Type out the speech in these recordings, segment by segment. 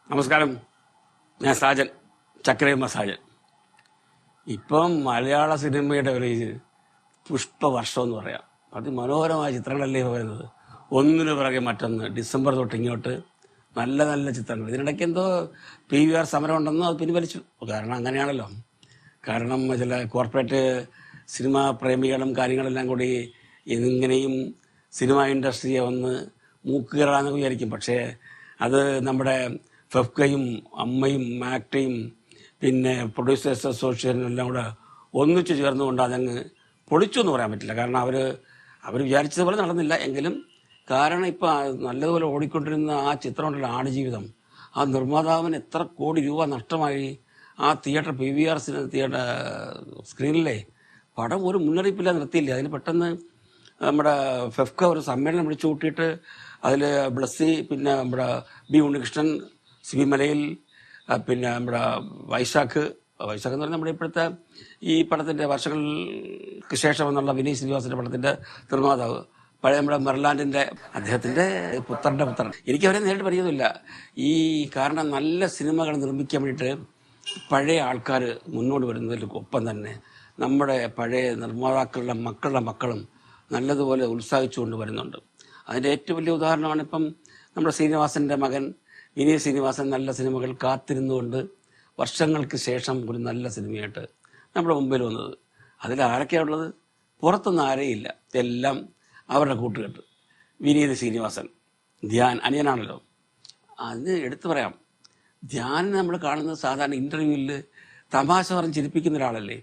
നമസ്കാരം, ഞാൻ സാജൻ, ചക്രയമ്മ സാജൻ. ഇപ്പം മലയാള സിനിമയുടെ ഒരു പുഷ്പവർഷം എന്ന് പറയാം. അതിമനോഹരമായ ചിത്രങ്ങളല്ലേ പറയുന്നത്, ഒന്നിനു പിറകെ മറ്റൊന്ന്. ഡിസംബർ തൊട്ട് ഇങ്ങോട്ട് നല്ല നല്ല ചിത്രങ്ങൾ. ഇതിനിടയ്ക്ക് എന്തോ PVR സമരം ഉണ്ടെന്നോ അത് പിൻവലിച്ചു. കാരണം അങ്ങനെയാണല്ലോ. കാരണം ചില കോർപ്പറേറ്റ് സിനിമാ പ്രേമികളും കാര്യങ്ങളെല്ലാം കൂടി എങ്ങനെയും സിനിമ ഇൻഡസ്ട്രിയെ ഒന്ന് മൂക്കുകയറാന്ന് വിചാരിക്കും. പക്ഷേ അത് നമ്മുടെ ഫെഫ്കയും അമ്മയും മാക്ടയും പിന്നെ പ്രൊഡ്യൂസേഴ്സ് അസോസിയേഷനും എല്ലാം കൂടെ ഒന്നിച്ചു ചേർന്നുകൊണ്ട് അതങ്ങ് പൊളിച്ചു എന്ന് പറയാൻ പറ്റില്ല. കാരണം അവർ വിചാരിച്ചതുപോലെ നടന്നില്ല. എങ്കിലും കാരണം ഇപ്പം നല്ലതുപോലെ ഓടിക്കൊണ്ടിരുന്ന ആ ചിത്രമുണ്ടല്ലോ, ആടുജീവിതം, ആ നിർമ്മാതാവിന് എത്ര കോടി രൂപ നഷ്ടമായി. ആ തിയേറ്റർ PVR തിയേറ്റർ സ്ക്രീനിലെ പടം ഒരു മുന്നറിയിപ്പില്ല, നിർത്തിയില്ല. അതിന് പെട്ടെന്ന് നമ്മുടെ ഫെഫ്ക ഒരു സമ്മേളനം വിളിച്ചു കൂട്ടിയിട്ട് അതിൽ ബ്ലസ്സി, പിന്നെ നമ്മുടെ B ഉണ്ണികൃഷ്ണൻ, CB മലയിൽ, പിന്നെ നമ്മുടെ വൈശാഖ് എന്ന് പറഞ്ഞാൽ നമ്മുടെ ഇപ്പോഴത്തെ ഈ പടത്തിൻ്റെ വർഷങ്ങൾക്ക് ശേഷം എന്നുള്ള വിനീത് ശ്രീനിവാസന്റെ പടത്തിൻ്റെ നിർമ്മാതാവ്, പഴയ നമ്മുടെ മെർലാൻഡിൻ്റെ അദ്ദേഹത്തിൻ്റെ പുത്രൻ്റെ പുത്രൻ. എനിക്കവരെ നേരിട്ട് പരിചയമില്ല. ഈ കാരണം നല്ല സിനിമകൾ നിർമ്മിക്കാൻ വേണ്ടിയിട്ട് പഴയ ആൾക്കാർ മുന്നോട്ട് വരുന്നതിൽ ഒപ്പം തന്നെ നമ്മുടെ പഴയ നിർമ്മാതാക്കളുടെ മക്കളും നല്ലതുപോലെ ഉത്സാഹിച്ചുകൊണ്ട് വരുന്നുണ്ട്. അതിൻ്റെ ഏറ്റവും വലിയ ഉദാഹരണമാണ് ഇപ്പം നമ്മുടെ ശ്രീനിവാസൻ്റെ മകൻ വിനീത് ശ്രീനിവാസൻ നല്ല സിനിമകൾ കാത്തിരുന്നുകൊണ്ട് വർഷങ്ങൾക്ക് ശേഷം ഒരു നല്ല സിനിമയായിട്ട് നമ്മുടെ മുമ്പിൽ വന്നത്. അതിൽ ആരൊക്കെയാണ് ഉള്ളത്? പുറത്തൊന്നും ആരെയില്ല, എല്ലാം അവരുടെ കൂട്ടുകെട്ട്. വിനീത് ശ്രീനിവാസൻ, ധ്യാൻ അനിയനാണല്ലോ. അതിന് എടുത്തു പറയാം, ധ്യാനിനെ നമ്മൾ കാണുന്നത് സാധാരണ ഇൻ്റർവ്യൂവിൽ തമാശ പറഞ്ഞ് ചിരിപ്പിക്കുന്ന ഒരാളല്ലേ.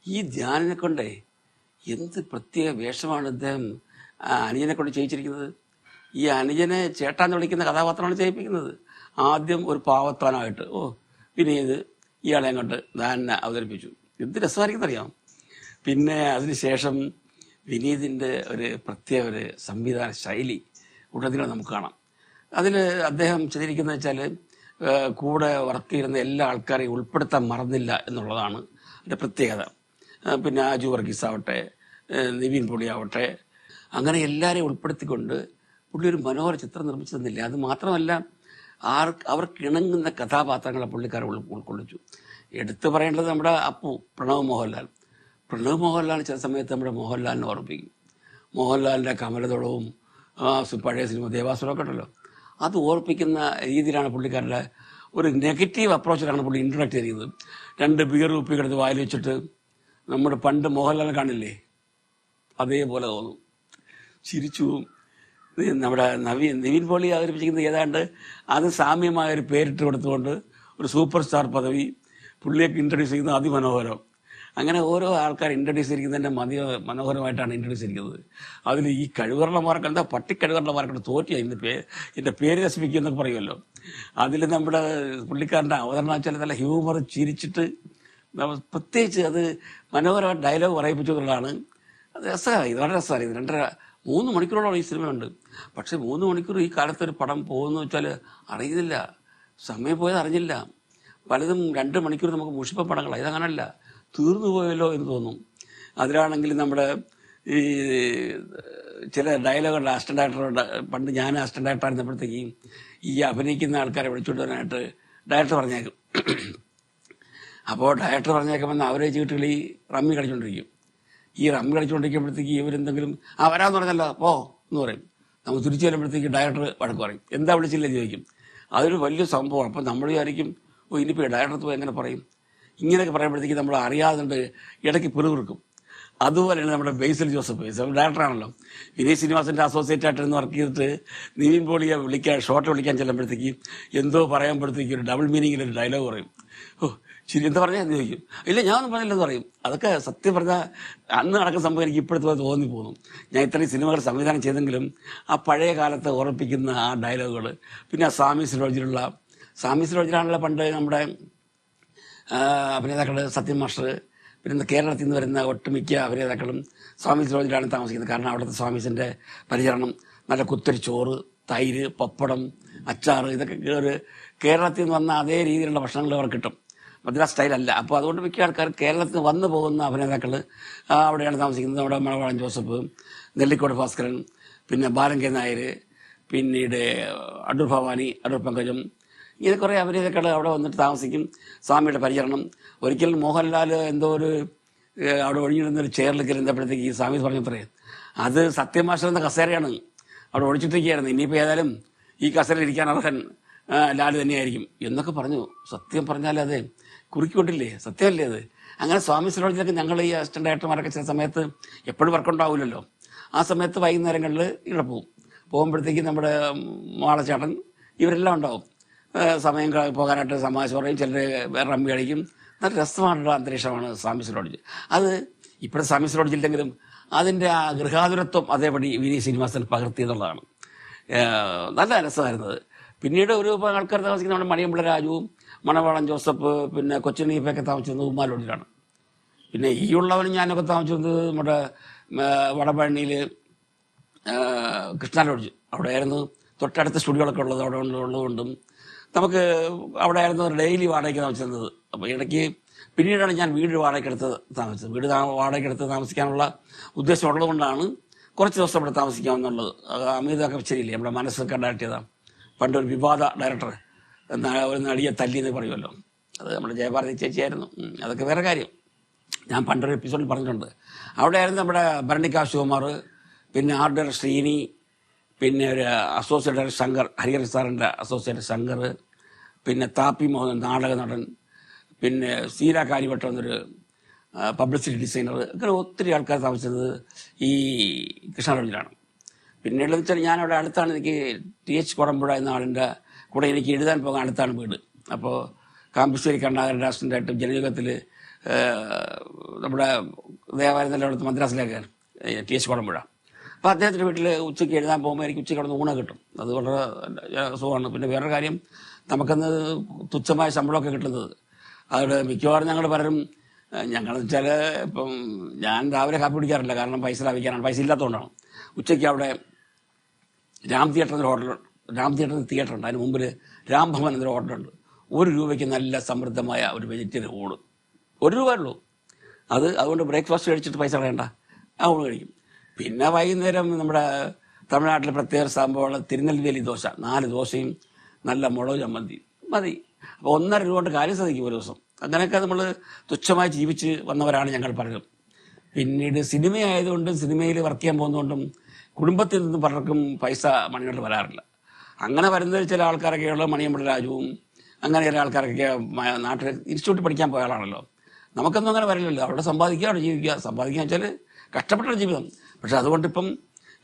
ഈ ധ്യാനിനെ കൊണ്ടേ എന്ത് പ്രത്യേക വേഷമാണ് അദ്ദേഹം അനിയനെ കൊണ്ട് ചെയ്യിച്ചിരിക്കുന്നത്. ഈ അനുജനെ ചേട്ടാന്ന് വിളിക്കുന്ന കഥാപാത്രമാണ് ചെയ്യിപ്പിക്കുന്നത്. ആദ്യം ഒരു പാവത്താനായിട്ട് വിനീത് ഇയാളെ അങ്ങോട്ട് ധ്യാനെ അവതരിപ്പിച്ചു. എന്ത് രസമായിരിക്കുന്നറിയാം. പിന്നെ അതിനുശേഷം വിനീതിൻ്റെ ഒരു പ്രത്യേക ഒരു സംവിധാന ശൈലി ഉടനീളം നമുക്ക് കാണാം. അതിൽ അദ്ദേഹം ചെയ്തിരിക്കുന്നത് വെച്ചാൽ കൂടെ വർക്ക് ചെയ്യുന്ന എല്ലാ ആൾക്കാരെയും ഉൾപ്പെടുത്താൻ മറന്നില്ല എന്നുള്ളതാണ് അതിൻ്റെ പ്രത്യേകത. പിന്നെ ആജു വർഗീസ് ആവട്ടെ, നിവിൻ പോളി ആവട്ടെ, അങ്ങനെ എല്ലാവരെയും ഉൾപ്പെടുത്തിക്കൊണ്ട് പുള്ളി ഒരു മനോഹര ചിത്രം നിർമ്മിച്ചു തന്നില്ല. അത് മാത്രമല്ല, അവർക്ക് ഇണങ്ങുന്ന കഥാപാത്രങ്ങളെ പുള്ളിക്കാരെ ഉൾക്കൊള്ളിച്ചു. എടുത്തു പറയേണ്ടത് നമ്മുടെ അപ്പു പ്രണവ് മോഹൻലാൽ ചില സമയത്ത് നമ്മുടെ മോഹൻലാലിനെ ഓർമ്മിപ്പിക്കും. മോഹൻലാലിൻ്റെ കമലദളവും പഴയ സിനിമ ദേവാസുരമൊക്കെ ഉണ്ടല്ലോ, അത് ഓർപ്പിക്കുന്ന രീതിയിലാണ് പുള്ളിക്കാരുടെ ഒരു നെഗറ്റീവ് അപ്രോച്ചിലാണ് പുള്ളി ഇൻട്രൊഡക്ട് ചെയ്യുന്നത്. 2 ബിയർ കുപ്പികളെടുത്ത് വായിൽ വെച്ചിട്ട് നമ്മുടെ പണ്ട് മോഹൻലാൽ കാണില്ലേ, അതേപോലെ തോന്നും. ചിരിച്ചു. നമ്മുടെ നിവിൻ പോളി അവതരിപ്പിച്ചിരിക്കുന്നത് ഏതാണ്ട് അത് സാമ്യമായൊരു പേരിട്ട് കൊടുത്തുകൊണ്ട് ഒരു സൂപ്പർ സ്റ്റാർ പദവി പുള്ളിയൊക്കെ ഇൻട്രൊഡ്യൂസ് ചെയ്യുന്നത് അതിമനോഹരം. അങ്ങനെ ഓരോ ആൾക്കാർ ഇൻട്രൊഡ്യൂസ് ചെയ്തിരിക്കുന്നതിൻ്റെ മനോഹരമായിട്ടാണ് ഇൻട്രൊഡ്യൂസ് ചെയ്തിരിക്കുന്നത്. അതിൽ ഈ കഴിവറമാർക്ക് എന്താ പട്ടിക്കഴിവറമാർക്കുണ്ട് തോറ്റിയ എൻ്റെ പേര് രസിപ്പിക്കുക എന്നൊക്കെ പറയുമല്ലോ. അതിൽ നമ്മുടെ പുള്ളിക്കാരൻ്റെ അവതരണം വെച്ചാൽ നല്ല ഹ്യൂമർ ചിരിച്ചിട്ട് പ്രത്യേകിച്ച് അത് മനോഹരമായിട്ട് ഡയലോഗ് പറയിപ്പിച്ചു എന്നുള്ളതാണ്. അത് രസമാണ്. ഇത് വളരെ രസമാണ്. ഇത് 2.5-3 മണിക്കൂറോളം ഈ സിനിമയുണ്ട്. പക്ഷെ 3 മണിക്കൂർ ഈ കാലത്തൊരു പടം പോകുമെന്ന് വെച്ചാൽ അറിയുന്നില്ല, സമയം പോയത് അറിഞ്ഞില്ല. പലതും 2 മണിക്കൂർ നമുക്ക് മുഷിപ്പ പടങ്ങളാണ്. ഇതങ്ങനല്ല, തീർന്നു പോയല്ലോ എന്ന് തോന്നും. അതിലാണെങ്കിൽ നമ്മുടെ ഈ ചില ഡയലോഗുകളുടെ അസിസ്റ്റന്റ് ഡയറക്ടറുടെ, പണ്ട് ഞാൻ അസിസ്റ്റന്റ് ഡയറക്ടർ ആയിരുന്നപ്പോഴത്തേക്കും ഈ അഭിനയിക്കുന്ന ആൾക്കാരെ വിളിച്ചുകൊണ്ട് വരാനായിട്ട് ഡയറക്ടർ പറഞ്ഞേക്കും. അപ്പോൾ ഡയറക്ടർ പറഞ്ഞേക്കുമെന്ന് അവരെ ചീട്ടുകളി റമ്മി കളിച്ചുകൊണ്ടിരിക്കും. ഈ റമ്മി കളിച്ചുകൊണ്ടിരിക്കുമ്പോഴത്തേക്ക് ഇവരെന്തെങ്കിലും വരാമെന്ന് പറഞ്ഞല്ലോ എന്ന് പറയും. നമ്മൾ തിരിച്ചു വരുമ്പോഴത്തേക്ക് ഡയറക്ടർ വഴക്ക് പറയും, എന്താ വിളിച്ചില്ലേ ചോദിക്കും. അതൊരു വലിയ സംഭവമാണ്. അപ്പം നമ്മൾ വിചാരിക്കും, ഇനിയിപ്പോൾ ഡയറക്ടർ പോയി എങ്ങനെ പറയും. ഇങ്ങനെയൊക്കെ പറയുമ്പോഴത്തേക്ക് നമ്മൾ അറിയാതെ ഇടയ്ക്ക് പിറുപിറുക്കും. അതുപോലെയാണ് നമ്മുടെ ബേസിൽ ജോസഫ് ഡയറക്ടറാണല്ലോ. വിനീത് ശ്രീനിവാസന്റെ അസോസിയേറ്റ് ആയിട്ടിരുന്ന് വർക്ക് ചെയ്തിട്ട് നിവിൻ പോളിയെ ഷോർട്ട് വിളിക്കാൻ ചെല്ലുമ്പോഴത്തേക്ക് എന്തോ പറയുമ്പോഴത്തേക്ക് ഒരു ഡബിൾ മീനിങ്ങിലൊരു ഡയലോഗ് പറയും. ശരി, എന്താ പറഞ്ഞാൽ എന്ന് ചോദിക്കും. ഇല്ല, ഞാനൊന്നും പറഞ്ഞില്ലെന്ന് പറയും. അതൊക്കെ സത്യം പറഞ്ഞാൽ അന്ന് നടക്കുന്ന സംഭവം എനിക്ക് ഇപ്പോഴത്തെ തോന്നിപ്പോകുന്നു. ഞാൻ ഇത്രയും സിനിമകൾ സംവിധാനം ചെയ്തെങ്കിലും ആ പഴയ കാലത്ത് ഓർമ്മിപ്പിക്കുന്ന ആ ഡയലോഗുകൾ, പിന്നെ ആ സാമി സിലോജിലാണല്ലോ പണ്ട് നമ്മുടെ അഭിനേതാക്കൾ സത്യം മാസ്റ്റർ, പിന്നെ കേരളത്തിൽ നിന്ന് വരുന്ന ഒട്ടുമിക്ക അഭിനേതാക്കളും സ്വാമി സിലോജിലാണ് താമസിക്കുന്നത്. കാരണം അവിടുത്തെ സ്വാമീസിൻ്റെ പരിചരണം, നല്ല കുത്തരി ചോറ്, തൈര്, പപ്പടം, അച്ചാറ്, ഇതൊക്കെ ഒരു കേരളത്തിൽ നിന്ന് വന്ന അതേ രീതിയിലുള്ള ഭക്ഷണങ്ങൾ അവർ കിട്ടും. മദ്രാസ് സ്റ്റൈലല്ല. അപ്പോൾ അതുകൊണ്ട് മിക്ക ആൾക്കാർ കേരളത്തിൽ വന്നു പോകുന്ന അഭിനേതാക്കൾ അവിടെയാണ് താമസിക്കുന്നത്. നമ്മുടെ മണവാളൻ ജോസഫ്, നെല്ലിക്കോട് ഭാസ്കരൻ, പിന്നെ ബാലൻ കെ നായർ, പിന്നീട് അടൂർ ഭവാനി, അടൂർ പങ്കജം, ഇങ്ങനെ കുറേ അഭിനേതാക്കൾ അവിടെ വന്നിട്ട് താമസിക്കും. സ്വാമിയുടെ പരിചരണം. ഒരിക്കൽ മോഹൻലാൽ എന്തോ ഒരു അവിടെ ഒഴിഞ്ഞിരുന്നൊരു ചെയറിൽ കയറുന്നപ്പോഴത്തേക്ക് ഈ സ്വാമി പറഞ്ഞത്രേ, അത് സത്യമാസ്റ്റർ എന്ന കസേരയാണ്, അവിടെ ഒഴിച്ചിട്ടേക്കായിരുന്നു, ഇനിയിപ്പോൾ ഏതായാലും ഈ കസേരയിൽ ഇരിക്കാൻ അർഹൻ ലാൽ തന്നെയായിരിക്കും എന്നൊക്കെ പറഞ്ഞു. സത്യം പറഞ്ഞാൽ അത് കുറുക്കിക്കൊണ്ടില്ലേ, സത്യമല്ലേ അത്? അങ്ങനെ സ്വാമി സിലോജിലൊക്കെ ഞങ്ങൾ ഈ അസിസ്റ്റന്റ് ഡയറക്ടർമാരൊക്കെ ചില സമയത്ത് എപ്പോഴും വർക്കുണ്ടാവില്ലല്ലോ, ആ സമയത്ത് വൈകുന്നേരങ്ങളിൽ ഇവിടെ പോകും. പോകുമ്പോഴത്തേക്ക് നമ്മുടെ മാളച്ചേട്ടൻ ഇവരെല്ലാം ഉണ്ടാവും. സമയം പോകാനായിട്ട് സമാജം പറയും, ചിലർ വേറെ റമ്മി കളിക്കും. നല്ല രസമായിട്ടുള്ള അന്തരീക്ഷമാണ് സ്വാമി സിലോഡ്ജ്. അത് ഇപ്പോഴത്തെ സ്വാമി സിലോഡ്ജില്ലെങ്കിലും അതിൻ്റെ ആ ഗൃഹാതുരത്വം അതേപടി വിനീത് ശ്രീനിവാസൻ പകർത്തിയെന്നുള്ളതാണ് നല്ല രസമായിരുന്നത്. പിന്നീട് ഒരു ആൾക്കാർ താമസിക്കുന്ന നമ്മുടെ മണിയമ്പിള്ള രാജുവും മണവാളൻ ജോസഫ്, പിന്നെ കൊച്ചിനീപ്പൊക്കെ താമസിച്ചിരുന്നത് ഉമ്മാലോടിയിലാണ്. പിന്നെ ഈ ഉള്ളവനും ഞാനൊക്കെ താമസിച്ചിരുന്നത് നമ്മുടെ വടപഴനിയിൽ കൃഷ്ണ ലോഡ്ജ്. അവിടെയായിരുന്നു തൊട്ടടുത്ത സ്റ്റുഡിയോകളൊക്കെ ഉള്ളത്. അവിടെ ഉള്ളതുകൊണ്ടും നമുക്ക് അവിടെ ആയിരുന്നു ഡെയിലി വാടകയ്ക്ക് താമസിച്ചിരുന്നത്. അപ്പോൾ ഇടയ്ക്ക് പിന്നീടാണ് ഞാൻ വീട് വാടകയ്ക്കെടുത്ത് താമസിച്ചത്. വീട് വാടകയ്ക്കെടുത്ത് താമസിക്കാനുള്ള ഉദ്ദേശം ഉള്ളതുകൊണ്ടാണ് കുറച്ച് ദിവസം ഇവിടെ താമസിക്കാമെന്നുള്ളത്. അമിതാക്ക ശരിയില്ലേ, നമ്മുടെ മനസ്സൊക്കെ ഡയറക്റ്റ് ചെയ്താൽ പണ്ടൊരു വിവാദ ഡയറക്ടർ ഒരു നടിയെ തല്ലി എന്ന് പറയുമല്ലോ, അത് നമ്മുടെ ജയഭാരതി ചേച്ചിയായിരുന്നു. അതൊക്കെ വേറെ കാര്യം. ഞാൻ പണ്ടൊരു എപ്പിസോഡിൽ പറഞ്ഞിട്ടുണ്ട്. അവിടെ ആയിരുന്നു നമ്മുടെ ഭരണിക്കാവ് ശിവകുമാർ, പിന്നെ ആർട്ട് ഡയറക്ടർ ശ്രീനി, പിന്നെ ഒരു അസോസിയേറ്റ് ഡയറക്ടർ ശങ്കർ, ഹരിഹർ സാറിൻ്റെ അസോസിയേറ്റ് ശങ്കർ, പിന്നെ താപ്പി മോഹൻ നാടക നടൻ, പിന്നെ സീര കാര്യവട്ടം എന്നൊരു പബ്ലിസിറ്റി ഡിസൈനർ. അങ്ങനെ ഒത്തിരി ആൾക്കാർ താമസിച്ചത് ഈ കൃഷ്ണ ലോഡ്ജിലാണ്. പിന്നീട് വെച്ചാൽ ഞാനവിടെ അടുത്താണ്, എനിക്ക് TH കൊടമ്പുഴ എന്ന ആളിൻ്റെ കൂടെ എനിക്ക് എഴുതാൻ പോകാൻ അടുത്താണ് വീട്. അപ്പോൾ കാമ്പശ്ശേരി കണ്ണാകരൻ്റെ അസിസ്റ്റൻ്റായിട്ട് ജനയുഗത്തിൽ നമ്മുടെ ദേവാലയത്തിൻ്റെ അടുത്ത് മദ്രാസിലേക്ക് TH കൊടമ്പുഴ. അപ്പോൾ അദ്ദേഹത്തിൻ്റെ വീട്ടിൽ ഉച്ചയ്ക്ക് എഴുതാൻ പോകുമ്പോൾ എനിക്ക് ഉച്ചയ്ക്ക് അവിടെ ഊണ് കിട്ടും. അത് വളരെ സുഖമാണ്. പിന്നെ വേറൊരു കാര്യം, നമുക്കന്ന് തുച്ഛമായ ശമ്പളമൊക്കെ കിട്ടുന്നത്. അവിടെ മിക്കവാറും ഞങ്ങൾ പലരും ഞങ്ങൾ വെച്ചാൽ ഇപ്പം ഞാൻ രാവിലെ കാപ്പി പിടിക്കാറില്ല, കാരണം പൈസ ലാഭിക്കാനാണ്, പൈസ ഇല്ലാത്തതുകൊണ്ടാണ്. ഉച്ചയ്ക്ക് അവിടെ രാം തിയേറ്റർ എന്നൊരു ഹോട്ടലുണ്ട്, രാം തിയേറ്റർ ഉണ്ട്. അതിന് മുമ്പിൽ രാംഭവൻ എന്നൊരു ഹോട്ടലുണ്ട്. 1 രൂപയ്ക്ക് നല്ല സമൃദ്ധമായ ഒരു വെജിറ്റേറിയൻ ഊണ്, 1 രൂപ ഉള്ളൂ. അതുകൊണ്ട് ബ്രേക്ക്ഫാസ്റ്റ് കഴിച്ചിട്ട് പൈസ കളയണ്ട, ആ ഊണ് കഴിക്കും. പിന്നെ വൈകുന്നേരം നമ്മുടെ തമിഴ്നാട്ടിലെ പ്രത്യേക സംഭവമുള്ള തിരുനെൽവേലി ദോശ, 4 ദോശയും നല്ല മുളക് ചമ്മന്തി മതി. അപ്പോൾ 1.5 രൂപ കൊണ്ട് കാര്യം സാധിക്കും ഒരു ദിവസം. അങ്ങനെയൊക്കെ നമ്മൾ തുച്ഛമായി ജീവിച്ച് വന്നവരാണ് ഞങ്ങൾ പലരും. പിന്നീട് സിനിമയായതുകൊണ്ടും സിനിമയിൽ വർക്ക് ചെയ്യാൻ പോകുന്നതുകൊണ്ടും കുടുംബത്തിൽ നിന്നും പലർക്കും പൈസ മണിയോട്ട് വരാറില്ല. അങ്ങനെ വരുന്നത് ചില ആൾക്കാരൊക്കെയുള്ള മണിയമ്പിള്ള രാജുവും അങ്ങനെ ചില ആൾക്കാരൊക്കെ നാട്ടിൽ ഇൻസ്റ്റിറ്റ്യൂട്ടിൽ പഠിക്കാൻ പോയ ആളാണല്ലോ. നമുക്കൊന്നും അങ്ങനെ വരില്ലല്ലോ. അവിടെ സമ്പാദിക്കുക, അവിടെ ജീവിക്കുക. സമ്പാദിക്കുക വെച്ചാൽ കഷ്ടപ്പെട്ട ജീവിതം. പക്ഷെ അതുകൊണ്ടിപ്പം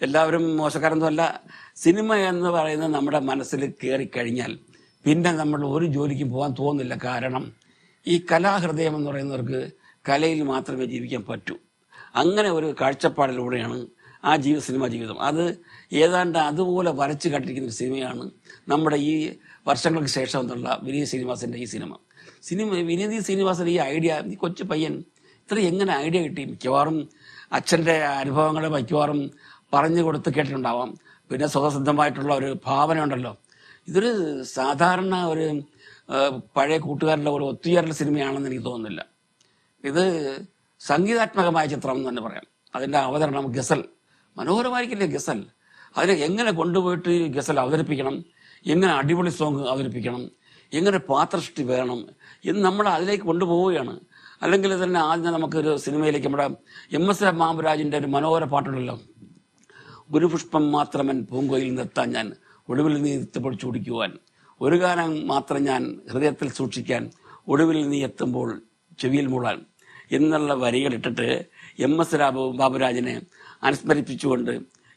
എല്ലാവരും മോശക്കാരൊന്നും അല്ല. സിനിമ എന്ന് പറയുന്നത് നമ്മുടെ മനസ്സിൽ കയറിക്കഴിഞ്ഞാൽ പിന്നെ നമ്മൾ ഒരു ജോലിക്കും പോകാൻ തോന്നില്ല. കാരണം ഈ കലാഹൃദയം എന്ന് പറയുന്നവർക്ക് കലയിൽ മാത്രമേ ജീവിക്കാൻ പറ്റൂ. അങ്ങനെ ഒരു കാഴ്ചപ്പാടിലൂടെയാണ് ആ സിനിമ ജീവിതം. അത് ഏതാണ്ട് അതുപോലെ വരച്ച് കട്ടിരിക്കുന്ന ഒരു സിനിമയാണ് നമ്മുടെ ഈ വർഷങ്ങൾക്ക് ശേഷം എന്നുള്ള വിനീത് ശ്രീനിവാസൻ്റെ ഈ സിനിമ. വിനീത് ശ്രീനിവാസൻ ഈ ഐഡിയ, ഈ കൊച്ചു പയ്യൻ ഇത്ര എങ്ങനെ ഐഡിയ കിട്ടി? മിക്കവാറും അച്ഛൻ്റെ അനുഭവങ്ങൾ മിക്കവാറും പറഞ്ഞു കൊടുത്ത് കേട്ടിട്ടുണ്ടാവാം. പിന്നെ സ്വതസിദ്ധമായിട്ടുള്ള ഒരു ഭാവന ഉണ്ടല്ലോ. ഇതൊരു സാധാരണ ഒരു പഴയ കൂട്ടുകാരുടെ ഒരു ഒത്തുചേരൽ സിനിമയാണെന്ന് എനിക്ക് തോന്നുന്നില്ല. ഇത് സംഗീതാത്മകമായ ചിത്രം എന്ന് തന്നെ പറയാം. അതിൻ്റെ അവതരണം ഗസൽ മനോഹരമായിരിക്കില്ലേ? ഗസൽ അതിനെ എങ്ങനെ കൊണ്ടുപോയിട്ട് ഗസൽ അവതരിപ്പിക്കണം, എങ്ങനെ അടിപൊളി സോങ് അവതരിപ്പിക്കണം, എങ്ങനെ പാത്രസൃഷ്ടി വേണം എന്ന് നമ്മൾ അതിലേക്ക് കൊണ്ടുപോവുകയാണ്. അല്ലെങ്കിൽ തന്നെ ആദ്യം നമുക്കൊരു സിനിമയിലേക്ക് നമ്മുടെ MS ബാബുരാജിൻ്റെ ഒരു മനോഹര പാട്ടുണ്ടല്ലോ, ഗുരുപുഷ്പം മാത്രമൻ പൂങ്കോയിൽ നിർത്താൻ ഞാൻ, ഒടുവിൽ നീ എത്തുമ്പോൾ ചൂടിക്കുവാൻ, ഒരു ഗാനം മാത്രം ഞാൻ ഹൃദയത്തിൽ സൂക്ഷിക്കാൻ, ഒടുവിൽ നീ എത്തുമ്പോൾ ചെവിയിൽ മൂളാൻ എന്നുള്ള വരികളിട്ടിട്ട് MS ബാബുരാജിനെ അനുസ്മരിപ്പിച്ചുകൊണ്ട്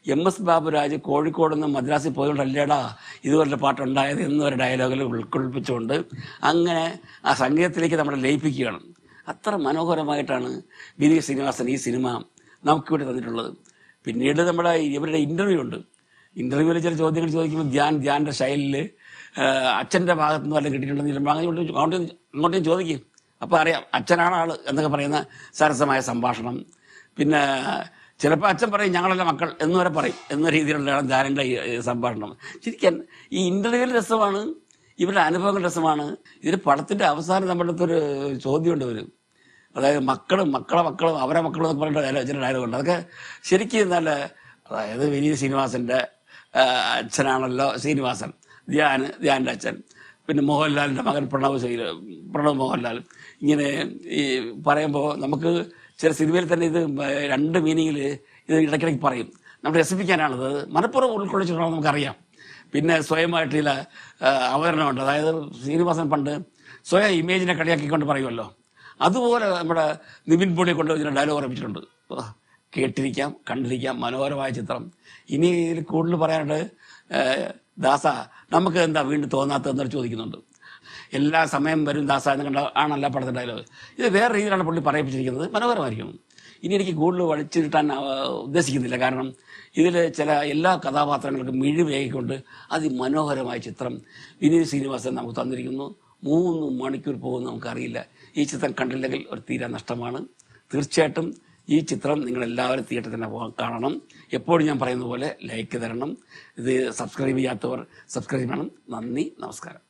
MS ബാബുരാജ് കോഴിക്കോട് നിന്ന് മദ്രാസിൽ പോയതുകൊണ്ടല്ലേടാ ഇതുപോലുള്ള പാട്ടുണ്ടായത് എന്നൊരു ഡയലോഗിൽ ഉൾക്കൊള്ളിപ്പിച്ചുകൊണ്ട് അങ്ങനെ ആ സംഗീതത്തിലേക്ക് നമ്മളെ ലയിപ്പിക്കുകയാണ്. അത്ര മനോഹരമായിട്ടാണ് വിനീത് ശ്രീനിവാസൻ ഈ സിനിമ നമുക്ക് വേണ്ടി തന്നിട്ടുള്ളത്. പിന്നീട് നമ്മുടെ ഇവരുടെ ഇൻ്റർവ്യൂ ഉണ്ട്. ഇൻ്റർവ്യൂവിൽ ചില ചോദ്യങ്ങൾ ചോദിക്കുമ്പോൾ ധ്യാൻ്റെ ശൈലിയിൽ അച്ഛൻ്റെ ഭാഗത്തു നിന്ന് വല്ലതും കിട്ടിയിട്ടുണ്ടെന്ന് അങ്ങോട്ടും ചോദിക്കും. അപ്പോൾ അറിയാം അച്ഛനാണ് ആൾ എന്നൊക്കെ പറയുന്ന സരസമായ സംഭാഷണം. പിന്നെ ചിലപ്പോൾ അച്ഛൻ പറയും ഞങ്ങളല്ല മക്കൾ എന്ന് വരെ പറയും എന്ന രീതിയിലുള്ള ധ്യാനൻ്റെ ഈ സംഭാഷണം. ശരിക്കും ഈ ഇൻ്റർവ്യൂവിൽ രസമാണ്, ഇവരുടെ അനുഭവങ്ങൾ രസമാണ്. ഇതിൽ പടത്തിന്റെ അവസാനം നമ്മുടെ അടുത്തൊരു ചോദ്യമുണ്ട് വരും, അതായത് മക്കളും അവരെ മക്കളും എന്നൊക്കെ പറഞ്ഞിട്ട് ചില ഡയലോഗുണ്ട്. അതൊക്കെ ശരിക്കും നല്ല, അതായത് വിനീത് ശ്രീനിവാസന്റെ അച്ഛനാണല്ലോ ശ്രീനിവാസൻ, ധ്യാന്റെ അച്ഛൻ, പിന്നെ മോഹൻലാലിന്റെ മകൻ പ്രണവ് മോഹൻലാൽ. ഇങ്ങനെ ഈ പറയുമ്പോൾ നമുക്ക് ചില സിനിമയിൽ തന്നെ ഇത് രണ്ട് മീനിങ്ങിൽ ഇത് ഇടയ്ക്കിടയ്ക്ക് പറയും. നമ്മൾ രസിപ്പിക്കാനാണത്, മനഃപൂർവ്വം ഉൾക്കൊള്ളിച്ചിട്ടുണ്ടോ നമുക്കറിയാം. പിന്നെ സ്വയമായിട്ട് ചില അവതരണമുണ്ട്. അതായത് ശ്രീനിവാസൻ പണ്ട് സ്വയം ഇമേജിനെ കളിയാക്കിക്കൊണ്ട് പറയുമല്ലോ, അതുപോലെ നമ്മുടെ നിവിൻ പോളിയെ കൊണ്ട് ഇതിനെ ഡയലോഗ് ഓർമ്മിച്ചിട്ടുണ്ട്. കേട്ടിരിക്കാം, കണ്ടിരിക്കാം, മനോഹരമായ ചിത്രം. ഇനി ഇതിൽ കൂടുതൽ പറയാനുണ്ട്. ദാസ, നമുക്ക് എന്താ വീണ്ടും തോന്നാത്തതെന്നൊരു ചോദിക്കുന്നുണ്ട്. എല്ലാ സമയം വരും ദാസ എന്ന് കണ്ട ആണല്ല പടത്തിന്റെ ഡയലോഗ്. ഇത് വേറെ രീതിയിലാണ് പുള്ളി പറയിപ്പിച്ചിരിക്കുന്നത്, മനോഹരമായിരിക്കും. ഇനി എനിക്ക് കൂടുതൽ വലിച്ചു കിട്ടാൻ ഉദ്ദേശിക്കുന്നില്ല, കാരണം ഇതിൽ ചില എല്ലാ കഥാപാത്രങ്ങൾക്കും മിഴിവേകിക്കൊണ്ട് അതിമനോഹരമായ ചിത്രം വിനീത് ശ്രീനിവാസൻ നമുക്ക് തന്നിരിക്കുന്നു. 3 മണിക്കൂർ പോകുമെന്ന് നമുക്കറിയില്ല. ഈ ചിത്രം കണ്ടില്ലെങ്കിൽ ഒരു തീരാ നഷ്ടമാണ്. തീർച്ചയായിട്ടും ഈ ചിത്രം നിങ്ങളെല്ലാവരും തിയേറ്ററിൽ തന്നെ കാണണം. എപ്പോഴും ഞാൻ പറയുന്ന പോലെ ലൈക്ക് തരണം. ഇത് സബ്സ്ക്രൈബ് ചെയ്യാത്തവർ സബ്സ്ക്രൈബ് ചെയ്യണം. നന്ദി, നമസ്കാരം.